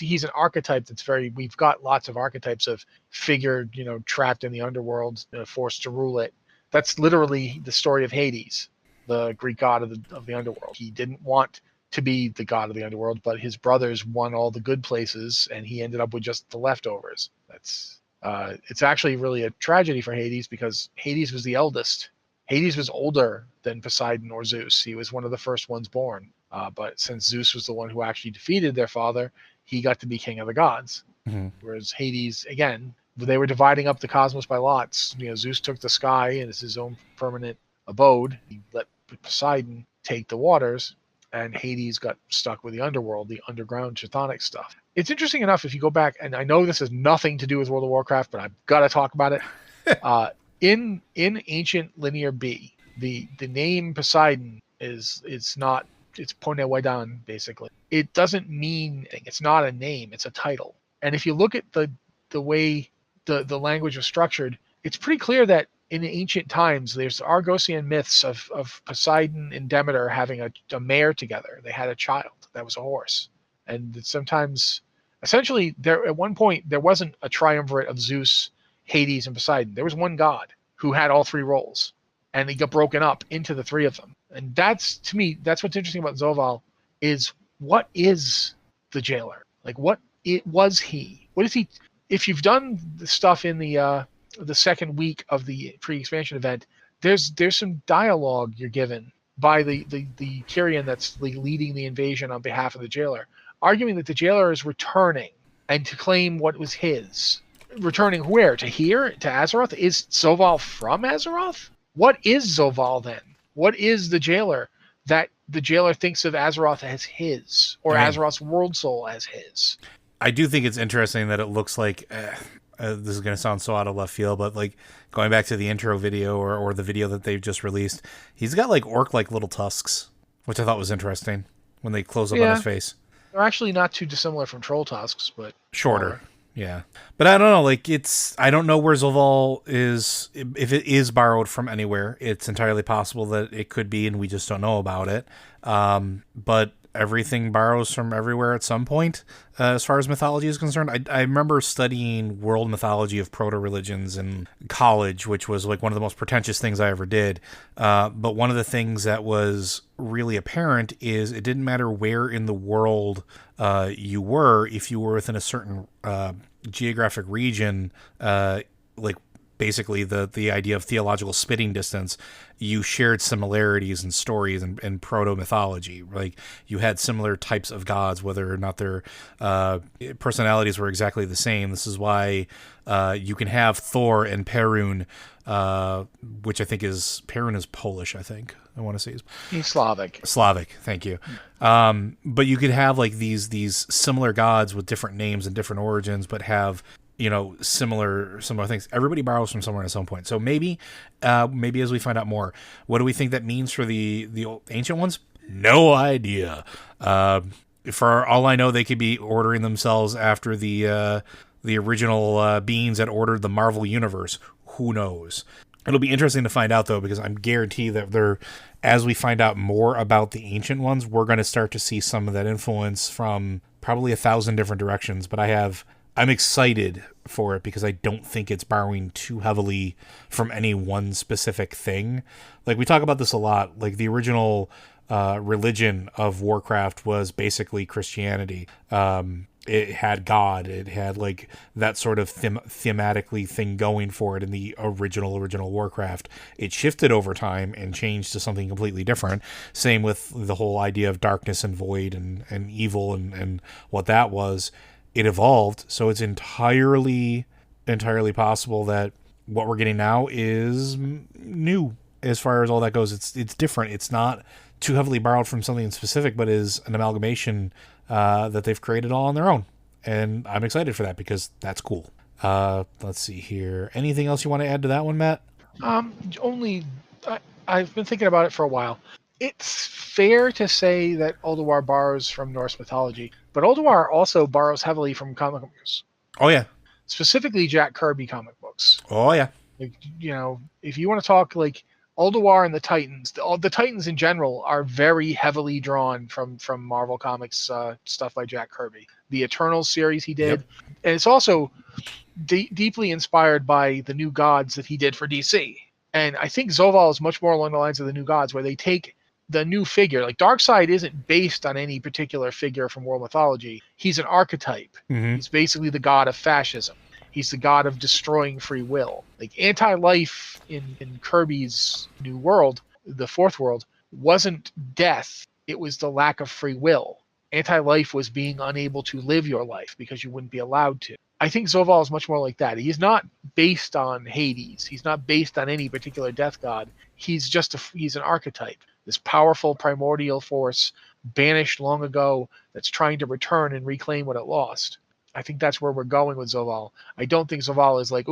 [SPEAKER 1] He's an archetype we've got lots of archetypes of figure, trapped in the underworld, forced to rule it. That's literally the story of Hades, the Greek god of the underworld. He didn't want to be the god of the underworld, but his brothers won all the good places, and he ended up with just the leftovers. It's actually really a tragedy for Hades, because Hades was the eldest. Hades was older than Poseidon or Zeus. He was one of the first ones born. But since Zeus was the one who actually defeated their father, he got to be king of the gods. Mm-hmm. Whereas Hades, again, they were dividing up the cosmos by lots. Zeus took the sky and it's his own permanent abode. He let Poseidon take the waters, and Hades got stuck with the underworld, the underground chthonic stuff. It's interesting enough, if you go back, and I know this has nothing to do with World of Warcraft, but I've got to talk about it. In ancient Linear B, the name Poseidon it's Ponewaidan, basically. It doesn't mean anything. It's not a name, it's a title. And if you look at the way the language was structured, it's pretty clear that in ancient times there's Argosian myths of Poseidon and Demeter having a mare together. They had a child that was a horse. And sometimes, essentially, at one point there wasn't a triumvirate of Zeus, Hades, and Poseidon. There was one god who had all three roles, and he got broken up into the three of them. And to me, that's what's interesting about Zoval, is what is the jailer? What was he? What is he? If you've done the stuff in the second week of the pre-expansion event, there's some dialogue you're given by the Kyrian that's leading the invasion on behalf of the jailer, arguing that the jailer is returning and to claim what was his. Returning where? To here? To Azeroth? Is Zoval from Azeroth? What is Zoval then? What is the jailer that the jailer thinks of Azeroth as his, or Azeroth's world soul as his?
[SPEAKER 2] I do think it's interesting that it looks like, this is going to sound so out of left field, but going back to the intro video or the video that they've just released, he's got orc-like little tusks, which I thought was interesting when they close up on his face.
[SPEAKER 1] They're actually not too dissimilar from troll tusks, but
[SPEAKER 2] shorter. Yeah. But I don't know, like I don't know where Zoval is, if it is borrowed from anywhere. It's entirely possible that it could be and we just don't know about it. But everything borrows from everywhere at some point, as far as mythology is concerned. I remember studying world mythology of proto-religions in college, which was like one of the most pretentious things I ever did. But one of the things that was really apparent is it didn't matter where in the world you were, if you were within a certain geographic region, like basically the idea of theological spitting distance, you shared similarities in stories and proto mythology. Like you had similar types of gods, whether or not their personalities were exactly the same. This is why you can have Thor and Perun, which I think is Perun is Polish. I think I want to say
[SPEAKER 1] he's Slavic.
[SPEAKER 2] Slavic, thank you. But you could have like these similar gods with different names and different origins, but have similar things. Everybody borrows from somewhere at some point. So maybe as we find out more, what do we think that means for the ancient ones? No idea. For all I know, they could be ordering themselves after the original beings that ordered the Marvel universe. Who knows? It'll be interesting to find out, though, because I'm guaranteed that as we find out more about the ancient ones, we're going to start to see some of that influence from probably 1,000 different directions. But I'm excited for it because I don't think it's borrowing too heavily from any one specific thing. Like, we talk about this a lot. Like, the original religion of Warcraft was basically Christianity. It had God. It had like that sort of thematically thing going for it in the original Warcraft. It shifted over time and changed to something completely different. Same with the whole idea of darkness and void and evil and what that was. It evolved, so it's entirely possible that what we're getting now is new as far as all that goes. It's different. It's not too heavily borrowed from something specific, but is an amalgamation that they've created all on their own. And I'm excited for that because that's cool. Let's see here. Anything else you want to add to that one, Matt?
[SPEAKER 1] I've been thinking about it for a while. It's fair to say that Ulduar borrows from Norse mythology, but Ulduar also borrows heavily from comic books.
[SPEAKER 2] Oh, yeah.
[SPEAKER 1] Specifically Jack Kirby comic books.
[SPEAKER 2] Oh, yeah.
[SPEAKER 1] Like, if you want to talk like Ulduar and the Titans, the Titans in general are very heavily drawn from Marvel Comics stuff by Jack Kirby. The Eternals series he did. Yep. And it's also deeply inspired by the New Gods that he did for DC. And I think Zoval is much more along the lines of the New Gods, where they take the new figure. Like Darkseid isn't based on any particular figure from world mythology. He's an archetype. Mm-hmm. He's basically the god of fascism. He's the god of destroying free will. Like anti-life in Kirby's new world, the fourth world, wasn't death. It was the lack of free will. Anti-life was being unable to live your life because you wouldn't be allowed to. I think Zoval is much more like that. He's not based on Hades. He's not based on any particular death god. He's an archetype. This powerful primordial force banished long ago that's trying to return and reclaim what it lost. I think that's where we're going with Zoval. I don't think Zoval is like,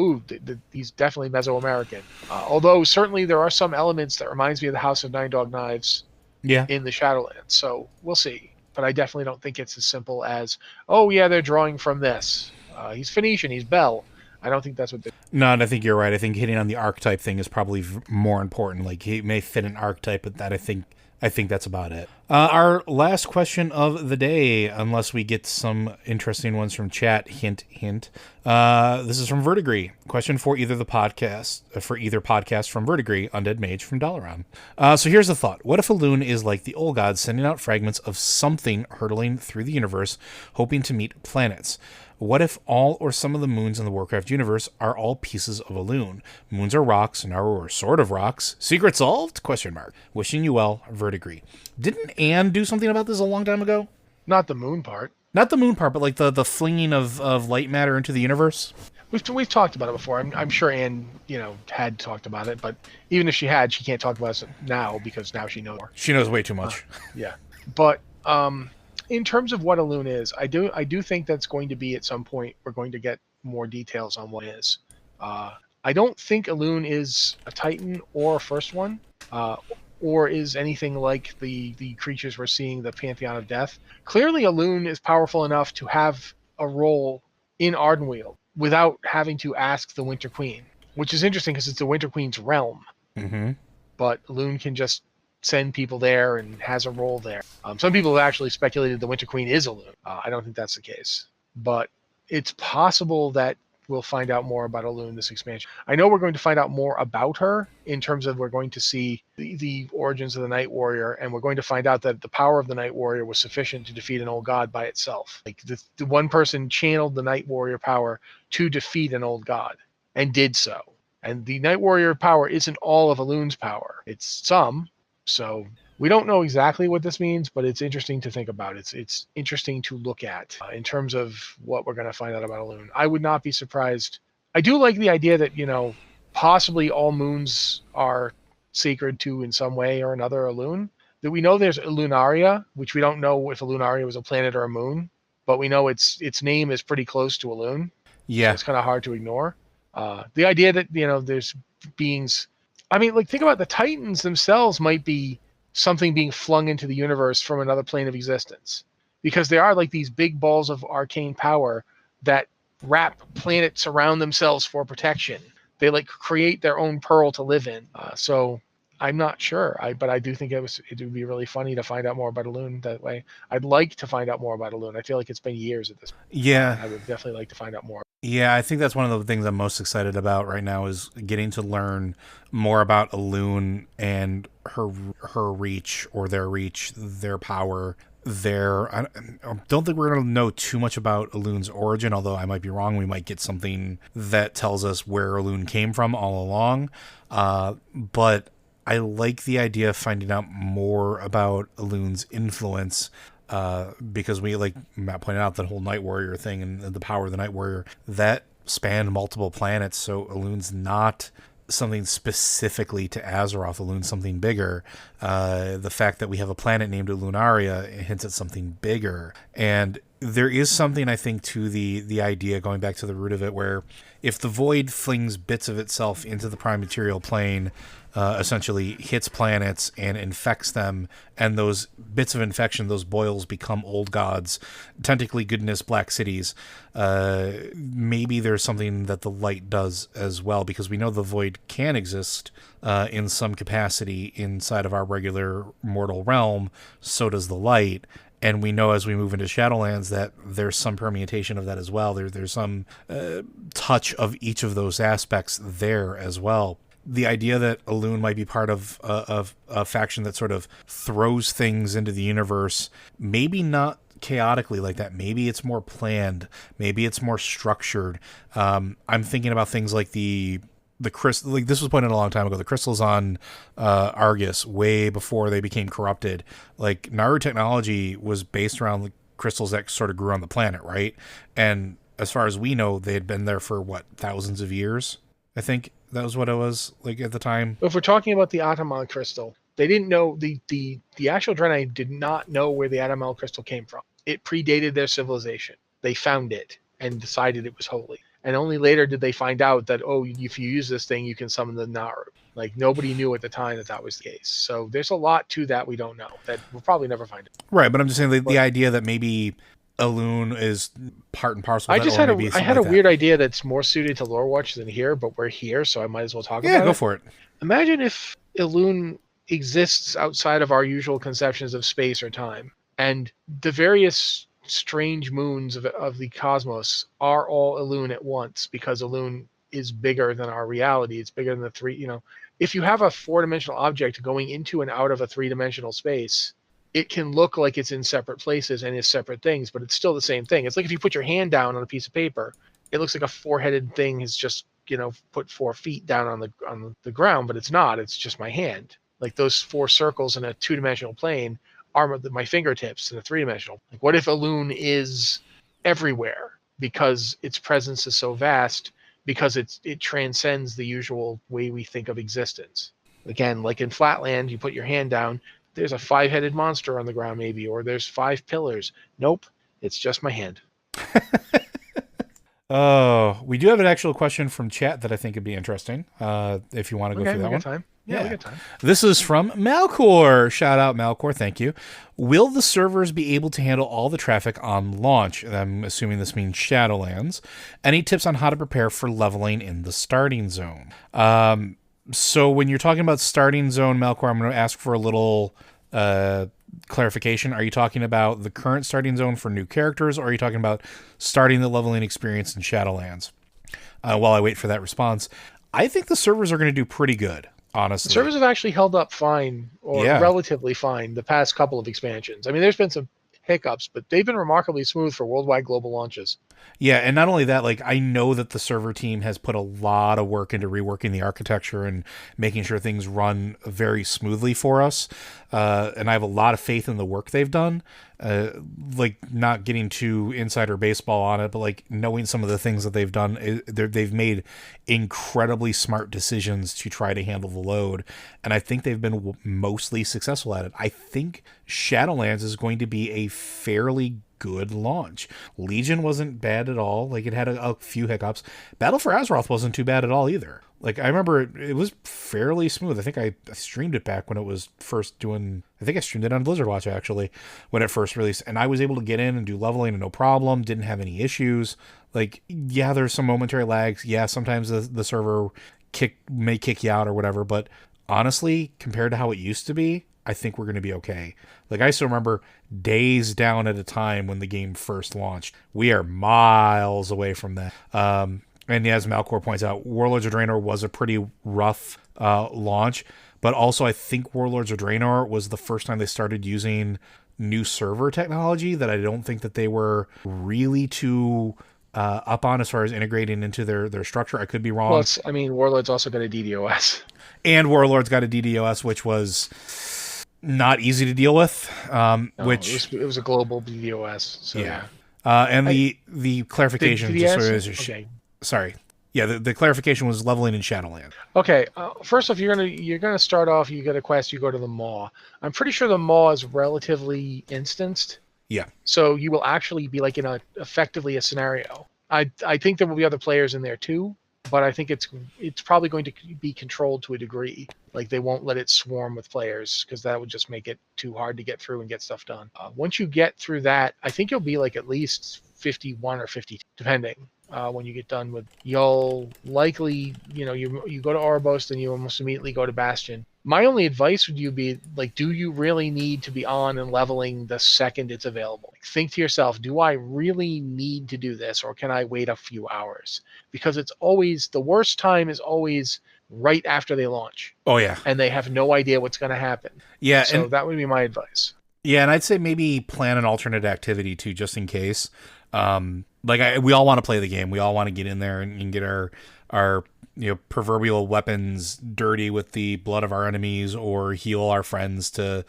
[SPEAKER 1] he's definitely Mesoamerican. Although certainly there are some elements that reminds me of the House of Nine Dog Knives in the Shadowlands. So we'll see. But I definitely don't think it's as simple as, they're drawing from this. He's Phoenician, he's Bel. I don't think that's what they're...
[SPEAKER 2] No, and I think you're right. I think hitting on the archetype thing is probably more important. Like, he may fit an archetype, but that I think that's about it. Our last question of the day, unless we get some interesting ones from chat, hint, hint. This is from Verdigree. Question for either podcast from Verdigree, Undead Mage from Dalaran. So here's the thought. What if Elune is like the old gods, sending out fragments of something hurtling through the universe, hoping to meet planets? What if all or some of the moons in the Warcraft universe are all pieces of Elune? Moons are rocks, and are sort of rocks. Secret solved? ? Wishing you well, Verdigree. Didn't Anne do something about this a long time ago?
[SPEAKER 1] Not the moon part.
[SPEAKER 2] Not the moon part, but like the flinging of light matter into the universe?
[SPEAKER 1] We've talked about it before. I'm sure Anne, had talked about it, but even if she had, she can't talk about it now because now she knows more.
[SPEAKER 2] She knows way too much.
[SPEAKER 1] Yeah. But in terms of what Elune is, I do think that's going to be at some point we're going to get more details on what it is. I don't think Elune is a Titan or a first one, or is anything like the creatures we're seeing, the Pantheon of Death. Clearly, Elune is powerful enough to have a role in Ardenweald without having to ask the Winter Queen, which is interesting because it's the Winter Queen's realm.
[SPEAKER 2] Mm-hmm.
[SPEAKER 1] But Elune can just send people there and has a role there. Some people have actually speculated the Winter Queen is Elune. I don't think that's the case, but it's possible that we'll find out more about Elune this expansion. I know we're going to find out more about her in terms of we're going to see the origins of the Night Warrior, and we're going to find out that the power of the Night Warrior was sufficient to defeat an old god by itself. Like the one person channeled the Night Warrior power to defeat an old god and did so. And the Night Warrior power isn't all of Elune's power. It's some. So we don't know exactly what this means, but it's interesting to think about. It's interesting to look at in terms of what we're going to find out about Elune. I would not be surprised. I do like the idea that, possibly all moons are sacred to, in some way or another, Elune. That we know there's Elunaria, which we don't know if Elunaria was a planet or a moon, but we know its name is pretty close to Elune.
[SPEAKER 2] Yeah.
[SPEAKER 1] So it's kind of hard to ignore. The idea that, there's beings... I mean, think about the Titans themselves might be something being flung into the universe from another plane of existence. Because they are like these big balls of arcane power that wrap planets around themselves for protection. They create their own pearl to live in. So I'm not sure. But I do think it would be really funny to find out more about Elune that way. I'd like to find out more about Elune. I feel like it's been years at this point.
[SPEAKER 2] Yeah.
[SPEAKER 1] I would definitely like to find out more.
[SPEAKER 2] Yeah, I think that's one of the things I'm most excited about right now is getting to learn more about Elune and her reach, or their power, I don't think we're going to know too much about Elune's origin, although I might be wrong. We might get something that tells us where Elune came from all along. But I like the idea of finding out more about Elune's influence. Because we, like Matt pointed out, that whole Night Warrior thing and the power of the Night Warrior that spanned multiple planets. So Elune's not something specifically to Azeroth. Elune's something bigger. The fact that we have a planet named Elunaria hints at something bigger. And there is something, I think, to the idea, going back to the root of it, where if the Void flings bits of itself into the prime material plane, essentially hits planets and infects them, and those bits of infection, those boils, become old gods, technically goodness black cities. Maybe there's something that the light does as well, because we know the Void can exist in some capacity inside of our regular mortal realm. So does the light. And we know as we move into Shadowlands that there's some permutation of that as well. There's some touch of each of those aspects there as well. The idea that Elune might be part of a faction that sort of throws things into the universe, maybe not chaotically like that. Maybe it's more planned. Maybe it's more structured. I'm thinking about things like the crystal. Like this was pointed out a long time ago. The crystals on Argus, way before they became corrupted. Like Naru technology was based around the crystals that sort of grew on the planet, right? And as far as we know, they had been there for thousands of years. I think that was what it was like at the time.
[SPEAKER 1] If we're talking about the Atamal crystal, they didn't know the actual Draenei did not know where the Atamal crystal came from. It predated their civilization. They found it and decided it was holy. And only later did they find out that, if you use this thing, you can summon the Naru. Like, nobody knew at the time that was the case. So there's a lot to that we don't know, that we'll probably never find out.
[SPEAKER 2] Right, but I'm just saying the idea that maybe Elune is part and parcel of that.
[SPEAKER 1] I had a weird idea that's more suited to Lore Watch than here, but we're here, so I might as well talk about it.
[SPEAKER 2] Yeah, go for it.
[SPEAKER 1] Imagine if Elune exists outside of our usual conceptions of space or time, and the various strange moons of the cosmos are all Elune at once, because Elune is bigger than our reality. It's bigger than the three, if you have a four-dimensional object going into and out of a three-dimensional space, it can look like it's in separate places and is separate things, but it's still the same thing. It's like if you put your hand down on a piece of paper, it looks like a four-headed thing has just, put 4 feet down on the ground, but it's not. It's just my hand. Like those 4 circles in a two-dimensional plane are my fingertips in a three-dimensional. Like, what if Elune is everywhere because its presence is so vast, because it transcends the usual way we think of existence? Again, like in Flatland, you put your hand down, there's a 5-headed monster on the ground maybe, or there's 5 pillars. Nope, it's just my hand.
[SPEAKER 2] Oh, we do have an actual question from chat that I think would be interesting. If you want to go through that one.
[SPEAKER 1] Time. Yeah, we got time.
[SPEAKER 2] This is from Malcor. Shout out Malcor. Thank you. Will the servers be able to handle all the traffic on launch? I'm assuming this means Shadowlands. Any tips on how to prepare for leveling in the starting zone? So when you're talking about starting zone, Malcor, I'm going to ask for a little clarification. Are you talking about the current starting zone for new characters, or are you talking about starting the leveling experience in Shadowlands? While I wait for that response, I think the servers are going to do pretty good. Honestly,
[SPEAKER 1] the servers have actually held up fine, or relatively fine, the past couple of expansions. I mean, there's been some hiccups, but they've been remarkably smooth for worldwide global launches.
[SPEAKER 2] Yeah, and not only that, like, I know that the server team has put a lot of work into reworking the architecture and making sure things run very smoothly for us. And I have a lot of faith in the work they've done. Like, not getting too insider baseball on it, but like knowing some of the things that they've done, they've made incredibly smart decisions to try to handle the load. And I think they've been mostly successful at it. I think Shadowlands is going to be a fairly good launch. Legion wasn't bad at all. Like, it had a few hiccups. Battle for Azeroth wasn't too bad at all either. Like, I remember it was fairly smooth. I think I streamed it back when it was first doing... I think I streamed it on Blizzard Watch, actually, when it first released. And I was able to get in and do leveling and no problem. Didn't have any issues. Like, yeah, there's some momentary lags. Yeah, sometimes the server may kick you out or whatever. But honestly, compared to how it used to be, I think we're going to be okay. Like, I still remember days down at a time when the game first launched. We are miles away from that. And as Malcor points out, Warlords of Draenor was a pretty rough launch. But also, I think Warlords of Draenor was the first time they started using new server technology that I don't think that they were really too up on as far as integrating into their structure. I could be wrong.
[SPEAKER 1] Well, Warlords also got a DDoS.
[SPEAKER 2] And Warlords got a DDoS, which was... not easy to deal with.
[SPEAKER 1] No, it was a global DDoS. So
[SPEAKER 2] yeah. And the clarification sorry. Yeah, the clarification was leveling in Shadowland.
[SPEAKER 1] Okay. First off, you're gonna start off. You get a quest. You go to the Maw. I'm pretty sure the Maw is relatively instanced.
[SPEAKER 2] Yeah.
[SPEAKER 1] So you will actually be like in effectively a scenario. I think there will be other players in there too, but I think it's probably going to be controlled to a degree. Like, they won't let it swarm with players, because that would just make it too hard to get through and get stuff done. Once you get through that, I think you'll be like at least 51 or 50, depending. When you get done with, you'll likely, you go to Orbost and you almost immediately go to Bastion. My only advice would be, like, do you really need to be on and leveling the second it's available? Like, think to yourself, do I really need to do this, or can I wait a few hours? Because it's always, the worst time is always right after they launch.
[SPEAKER 2] Oh, yeah.
[SPEAKER 1] And they have no idea what's going to happen.
[SPEAKER 2] Yeah.
[SPEAKER 1] So that would be my advice.
[SPEAKER 2] Yeah, and I'd say maybe plan an alternate activity, too, just in case. We all want to play the game. We all want to get in there and get our proverbial weapons dirty with the blood of our enemies, or heal our friends to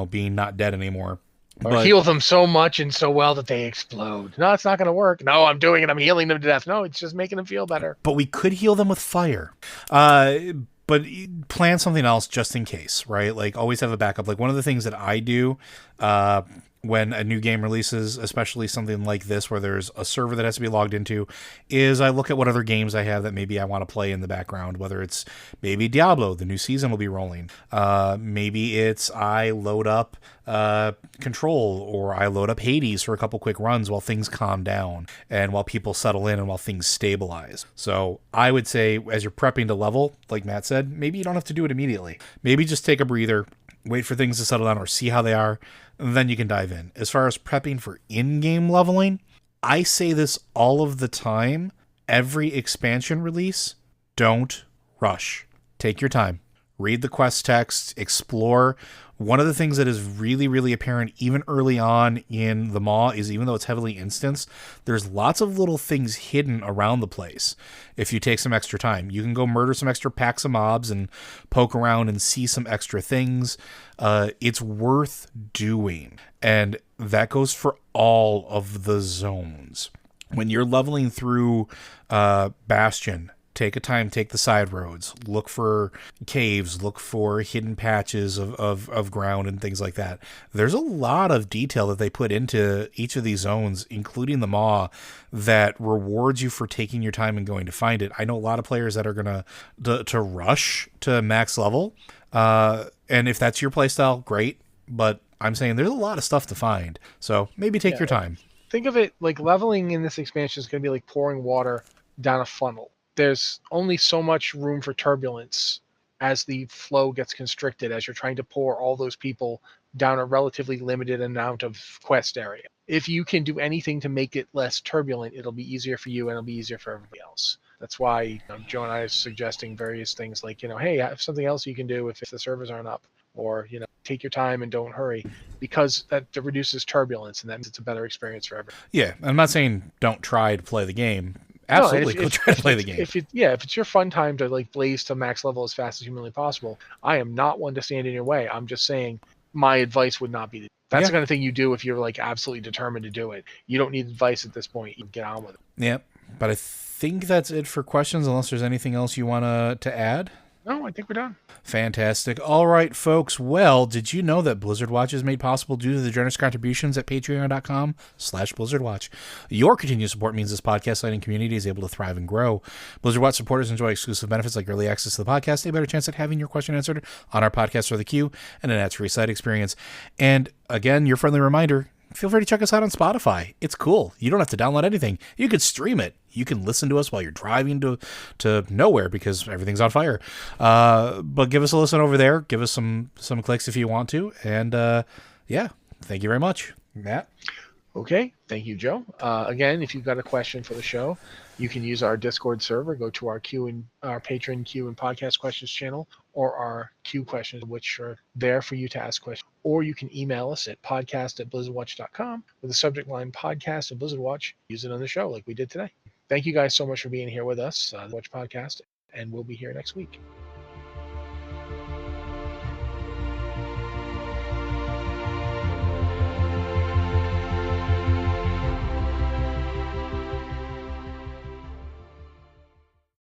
[SPEAKER 2] being not dead anymore.
[SPEAKER 1] Or heal them so much and so well that they explode. No, it's not going to work. No, I'm doing it. I'm healing them to death. No, it's just making them feel better.
[SPEAKER 2] But we could heal them with fire. But plan something else just in case, right? Like, always have a backup. Like, one of the things that I do when a new game releases, especially something like this where there's a server that has to be logged into, is I look at what other games I have that maybe I want to play in the background, whether it's maybe Diablo, the new season will be rolling. Maybe it's I load up Control, or I load up Hades for a couple quick runs while things calm down and while people settle in and while things stabilize. So I would say, as you're prepping to level, like Matt said, maybe you don't have to do it immediately. Maybe just take a breather, wait for things to settle down or see how they are, and then you can dive in. As far as prepping for in-game leveling, I say this all of the time. Every expansion release, don't rush. Take your time. Read the quest text, explore. One of the things that is really, really apparent even early on in the Maw is, even though it's heavily instanced, there's lots of little things hidden around the place. If you take some extra time, you can go murder some extra packs of mobs and poke around and see some extra things. It's worth doing. And that goes for all of the zones. When you're leveling through Bastion, take a time, take the side roads, look for caves, look for hidden patches of ground and things like that. There's a lot of detail that they put into each of these zones, including the Maw, that rewards you for taking your time and going to find it. I know a lot of players that are going to rush to max level. And if that's your playstyle, great. But I'm saying there's a lot of stuff to find. So maybe take your time.
[SPEAKER 1] Think of it like leveling in this expansion is going to be like pouring water down a funnel. There's only so much room for turbulence as the flow gets constricted, as you're trying to pour all those people down a relatively limited amount of quest area. If you can do anything to make it less turbulent, it'll be easier for you and it'll be easier for everybody else. That's why Joe and I are suggesting various things like, hey, I have something else you can do if the servers aren't up, or, take your time and don't hurry, because that reduces turbulence and that means it's a better experience for everyone.
[SPEAKER 2] Yeah, I'm not saying don't try to play the game. Absolutely, go try to play the game.
[SPEAKER 1] If it's your fun time to like blaze to max level as fast as humanly possible, I am not one to stand in your way. I'm just saying my advice would not be that's the kind of thing you do if you're like absolutely determined to do it. You don't need advice at this point. You get on with it.
[SPEAKER 2] Yeah, but I think that's it for questions, unless there's anything else you want to add.
[SPEAKER 1] No, I think we're done.
[SPEAKER 2] Fantastic. All right, folks. Well, did you know that Blizzard Watch is made possible due to the generous contributions at patreon.com/BlizzardWatch? Your continued support means this podcast site and community is able to thrive and grow. Blizzard Watch supporters enjoy exclusive benefits like early access to the podcast, a better chance at having your question answered on our podcast or the queue, and an ad-free site experience. And again, your friendly reminder, feel free to check us out on Spotify. It's cool. You don't have to download anything. You could stream it. You can listen to us while you're driving to nowhere because everything's on fire. But give us a listen over there. Give us some clicks if you want to. And thank you very much, Matt.
[SPEAKER 1] Okay. Thank you, Joe. Again, if you've got a question for the show, you can use our Discord server. Go to our patron Q and podcast questions channel, or our Q questions, which are there for you to ask questions. Or you can email us at podcast@blizzardwatch.com with the subject line podcast and Blizzard Watch. Use it on the show like we did today. Thank you guys so much for being here with us, the Watch Podcast, and we'll be here next week.